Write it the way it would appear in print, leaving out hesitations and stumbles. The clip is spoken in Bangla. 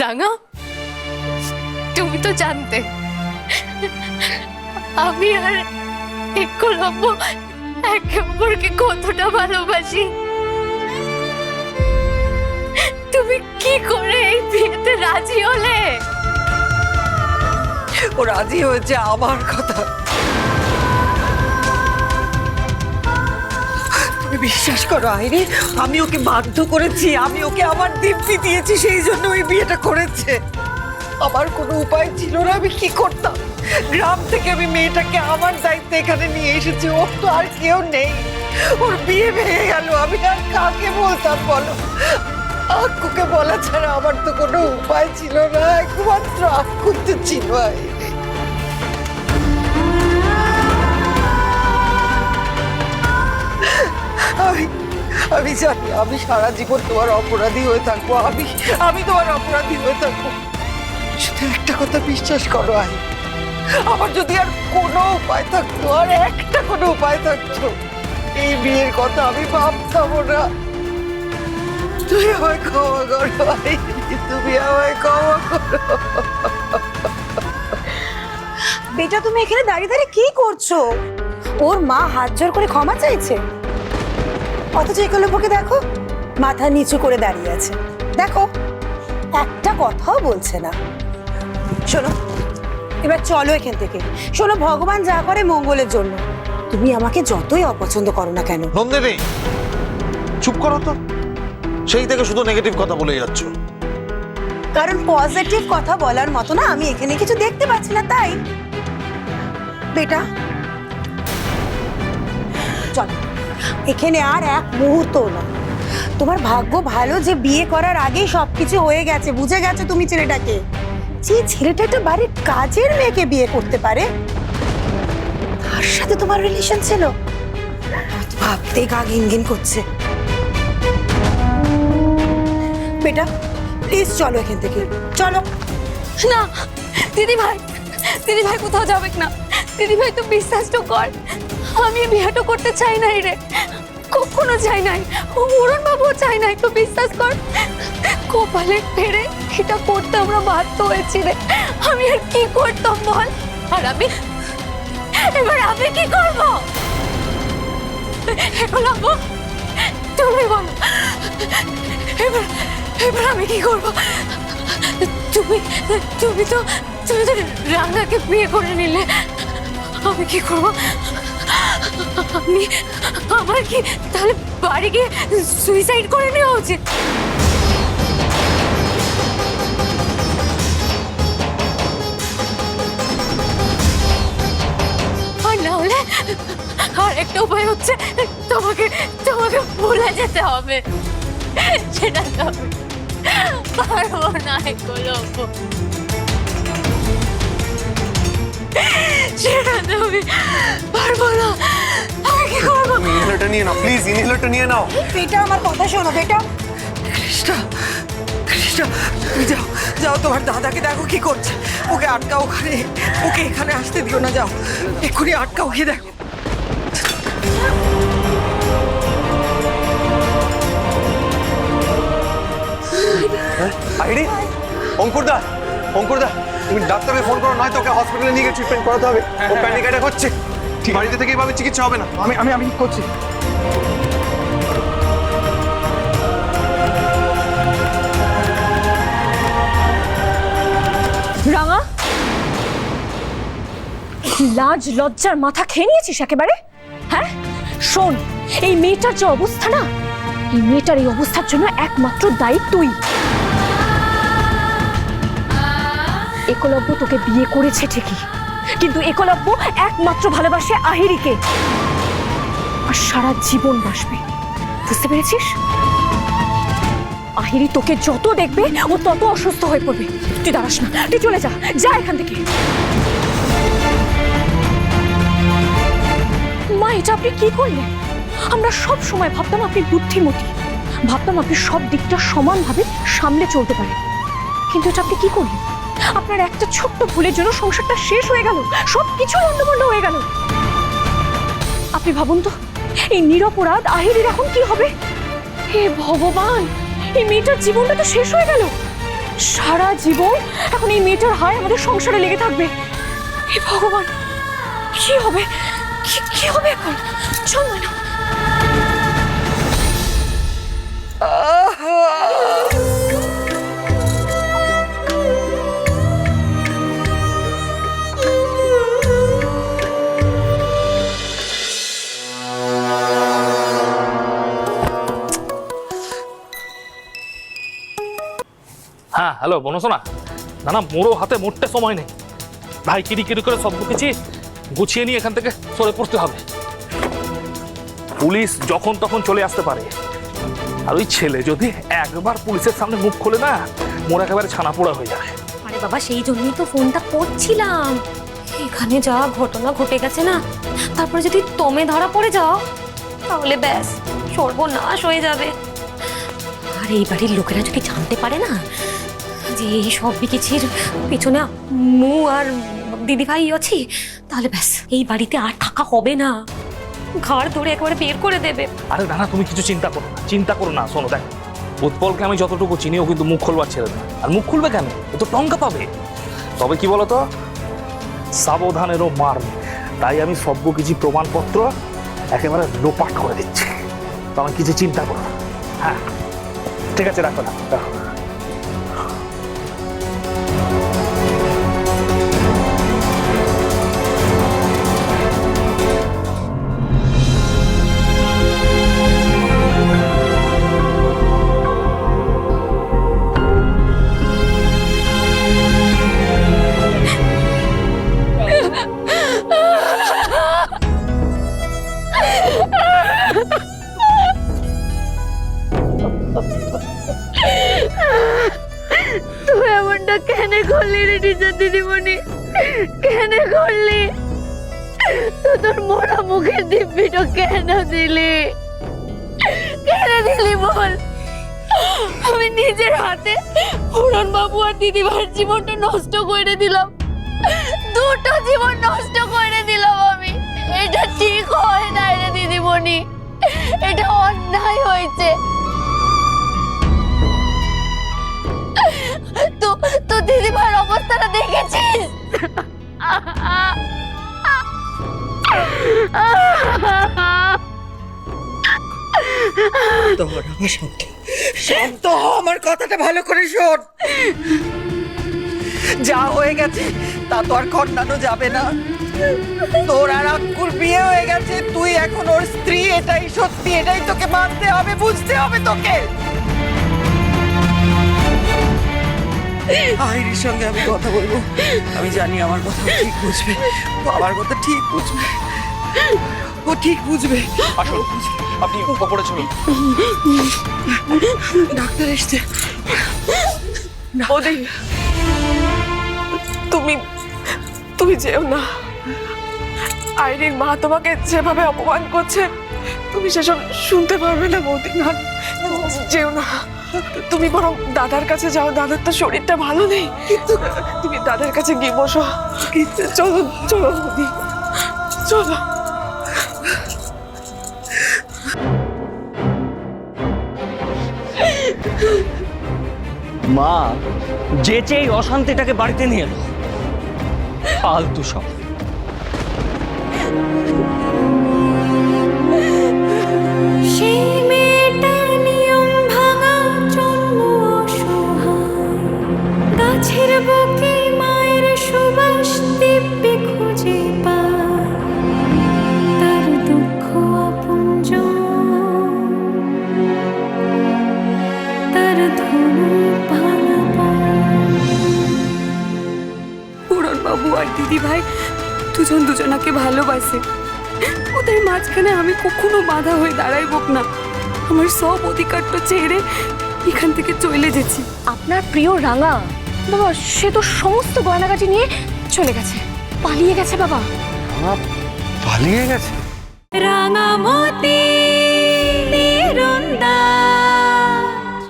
রাঙা, তুমি তো জানতে আমি আর একলব্য একে অপরকে কতটা ভালোবাসি। তুমি কি করে এই বিয়েতে রাজি হলে? ও রাজি হয়েছে আমার কথা। তুমি বিশ্বাস করো আইরি, আমি ওকে বাধ্য করেছি, আমি ওকে আমার দিব্যি দিয়েছি, সেই জন্য ওই বিয়েটা করেছে। আমার কোনো উপায় ছিল না, আমি কি করতাম? গ্রাম থেকে আমি মেয়েটাকে আমার দায়িত্বে এখানে নিয়ে এসেছি, ওর তো আর কেউ নেই, ওর বিয়ে ভেঙে গেল, আমি আর কাকে বলতাম বলো? আক্কুকে বলা ছাড়া আমার তো কোনো উপায় ছিল না, একমাত্র আক্কুর তো ছিল। আমি জানি আমি সারা জীবন তোমার অপরাধী হয়ে থাকবো, আমি তোমার অপরাধী হয়ে থাকবো। শুধু একটা কথা বিশ্বাস করো আমার যদি আর কোনো উপায় থাকতো, আর একটা কোনো উপায় থাকতো, এই বিয়ের কথা আমি ভাবতাম না। তুমি আমায় ক্ষমা করো, তুমি আমায় ক্ষমা করো। বেটা, তুমি এখানে দাঁড়িয়ে দাঁড়িয়ে কি করছো? ওর মা হাত জোর করে ক্ষমা চাইছে, অথচ একলব্যকে দেখো মাথা নিচু করে দাঁড়িয়ে আছে। দেখো একটা কথাও বলছে না। শোনো, এবার চলো এখান থেকে। শোনো, ভগবান যা করে মঙ্গলের জন্য। তুমি আমাকে যতই অপছন্দ করো না কেন। নন্দিনী, চুপ করো তো, সেই থেকে শুধু নেগেটিভ কথা বলে যাচ্ছ। কারণ পজিটিভ কথা বলার মতো না আমি এখানে কিছু দেখতে পাচ্ছি না, তাই। বেটা চল, এখানে আর এক মুহূর্ত না। তোমার ভাগ্য ভালো যে বিয়ে করার আগেই সবকিছু হয়ে গেছে, বুঝে গেছো তুমি ছেলেটাকে। যে ছেলেটা একটা বাড়ির কাজের মেয়েকে বিয়ে করতে পারে, তার সাথে তোমার রিলেশন ছিল, ভাবতে গা ঘিনঘিন করছে। বেটা প্লিজ চলো এখান থেকে, চলো। না দিদি ভাই, দিদি ভাই কোথাও যাবে না। দিদি ভাই তো বিশ্বাস তো কর, আমি বিয়েটা করতে চাই নাই রে, কখনো চাই নাই। অরুণ বাবুও চাই নাই, তো বিশ্বাস কর। কপালে ফেরে এটা করতে আমরা বাধ্য হয়েছি রে। আমি আর কি করতাম বল? আর আমি এবার আমি কি করব? একলব্য তুমি বলো, এবার এবার আমি কি করব? তুমি তুমি তো তুমি তো রাঙাকে বিয়ে করে নিলে, আমি কি করব? আমার কি তাহলে বাড়ি গিয়ে সুইসাইড করে নেওয়া উচিত? আর না হলে আর একটা উপায় হচ্ছে তোমাকে তোমাকে ভুলে যেতে হবে। সেটা তো আমি পারবো না একলব্য, সেটা তো আমি পারবো না। আমি কি করবো? ইনহেলারটা নিয়ে নাও প্লিজ, ইনহেলারটা নিয়ে নাও। বেটা আমার কথা শোনো। বেটা কৃষ্ণা, কৃষ্ণা তুমি যাও, যাও তোমার দাদাকে দেখো কি করছে, ওকে আটকাও ওখানে, ওকে এখানে আসতে দিও না, যাও এক্ষুনি আটকাও, গিয়ে দেখো। আইডি, অঙ্কুরদা, অঙ্কুরদা তুমি ডাক্তারকে ফোন করো, নয়তো ওকে হসপিটালে নিয়ে গিয়ে ট্রিটমেন্ট করাতে হবে। ও প্যানিক অ্যাটাক হচ্ছে, বাড়িতে থেকে এইভাবে চিকিৎসা হবে না। আমি আমি আমি করছি। রাঙা, লাজ লজ্জার মাথা খেয়ে নিয়েছিস একেবারে? হ্যাঁ শোন, এই মেয়েটার যে অবস্থা না, এই মেয়েটার এই অবস্থার জন্য একমাত্র দায়ী তুই। একলব্য তোকে বিয়ে করেছে ঠিকই, কিন্তু একলব্য একমাত্র ভালোবাসে আহিরিকে, আর সারা জীবন বাসবে, বুঝতে পেরেছিস? আহিরি তোকে যত দেখবে ও তত অসুস্থ হয়ে পড়বে। তুই দাঁড়াস না, তুই চলে যা, যা এখান থেকে। মা, এটা আপনি কি করলেন? আমরা সব সময় ভাবতাম আপনি বুদ্ধিমতী, ভাবতাম আপনি সব দিকটা সমানভাবে সামলে চলতে পারেন, কিন্তু এটা আপনি কি করলেন? আপনার একটা ছোট্ট ভুলের জন্য সংসারটা শেষ হয়ে গেল, সবকিছু লন্ডভন্ড হয়ে গেল। আপনি ভাবুন তো, এই নিরপরাধ আহিরির এখন কি হবে? হে ভগবান, এই মেয়েটার জীবনটা তো শেষ হয়ে গেল। সারা জীবন এখন এই মেয়েটার হায় আমাদের সংসারে লেগে থাকবে। হে ভগবান, কি হবে, কি হবে এখন? চল না। হ্যাঁ হ্যালো, বনসোনা। না না, মোরও হাতে মোটে সময় নেই ভাই। কিরি কিরি করে সব কিছু গুছিয়ে নিয়ে এখান থেকে সরে পড়তে হবে। পুলিশ যখন তখন চলে আসতে পারে, আর ওই ছেলে যদি একবার পুলিশের সামনে মুখ খোলে না, মোর একেবারে ছানা পোড়া হয়ে যাবে। আরে বাবা, সেই জন্যই তো ফোনটা করছিলাম। এখানে যা ঘটনা ঘটে গেছে না, তারপরে যদি তোমে ধরা পড়ে যাও তাহলে ব্যাস সর্বনাশ হয়ে যাবে। আর এই বাড়ির লোকেরা যদি জানতে পারে না যে এই সব কিছুর পেছনে মু আর দিদিভাই আছি, তাহলে ব্যাস এই বাড়িতে আর থাকা হবে না। ঘাড় ধরে একেবারে বের করে দেবে। আরে না না, তুমি কিছু চিন্তা করো না, চিন্তা করো না। শোনো, দেখ, উৎপলকে আমি যতটুকু চিনি, ও কিন্তু মুখ খুলবার ছেড়ে না। আর মুখ খুলবে কেন? ও তো টঙ্কা পাবে। তবে কি বলতো, সাবধানেরও মার। তাই আমি সব কিছু প্রমাণপত্র একেবারে লোপাট করে দিচ্ছি। তো আমি কিছু চিন্তা করো না। হ্যাঁ ঠিক আছে, রাখো না, রাখো। তুই এমনটা কেন করলি রে টিচার দিদিমণি? কেন করলি? তুই তোর মোড়া মুখের দিব্যিটা কেন দিলি? কেন দিলি বল? আমি নিজের হাতে পুরন বাবু আর দিদিভাইয়ের জীবনটা নষ্ট করে দিলাম। দুটো জীবন নষ্ট করে দিলাম আমি। এটা ঠিক হয় না রে দিদিমণি, এটা অন্যায় হয়েছে। তো দিদিভাইয়ের অবস্থাটা দেখেছিস? শান্ত হ, আমার কথাটা ভালো করে শোন। যা হয়ে গেছে তা তো আর খণ্ডানো যাবে না। তোর আর আক্কুর বিয়ে হয়ে গেছে, তুই এখন ওর স্ত্রী, এটাই সত্যি, এটাই তোকে মানতে হবে, বুঝতে হবে তোকে। আইরির সঙ্গে আমি কথা বলবো। আমি জানি আমার কথা ঠিক বুঝবে, ও আমার কথা ঠিক বুঝবে, ও ঠিক বুঝবে। আসুন, আপনি উপরে চলুন। ডাক্তার এসছে। ওদি, তুমি যেও না। আইরির মা তোমাকে যেভাবে অপমান করছে তুমি সেসব শুনতে পারবে না বৌদি। না, যেও না। তুমি বরং দাদার কাছে যাও, দাদার তো শরীরটা ভালো নেই। কিন্তু তুমি দাদার কাছে গিয়ে বসো। চলো চলো বৌদি, চলো। মা যেচে এই অশান্তিটাকে বাড়িতে নিয়ে এলো। ফালতু সব। সেই মেয়েটার নিয়ম ভাঙা জন্ম অসহায়, গাছের বুকে মায়ের সুবাস দিব্যি খুঁজে পায়, তার দুঃখ আপনজন, তার ধনু ভাঙা পুরন বাবু আর দিদি ভাই দুজন দুজনাকে ভালোবাসে। ওদের মাঝখানে আমি কখনো বাধা হয়ে দাঁড়াইব না। আমার সব অধিকারটা ছেড়ে এখান থেকে চলে যেছি। আপনার প্রিয় রাঙা বাবা, সে তো সমস্ত গয়নাগাটি নিয়ে চলে গেছে, পালিয়ে গেছে বাবা। পালিয়ে গেছে? রাঙামতি নিরন্দার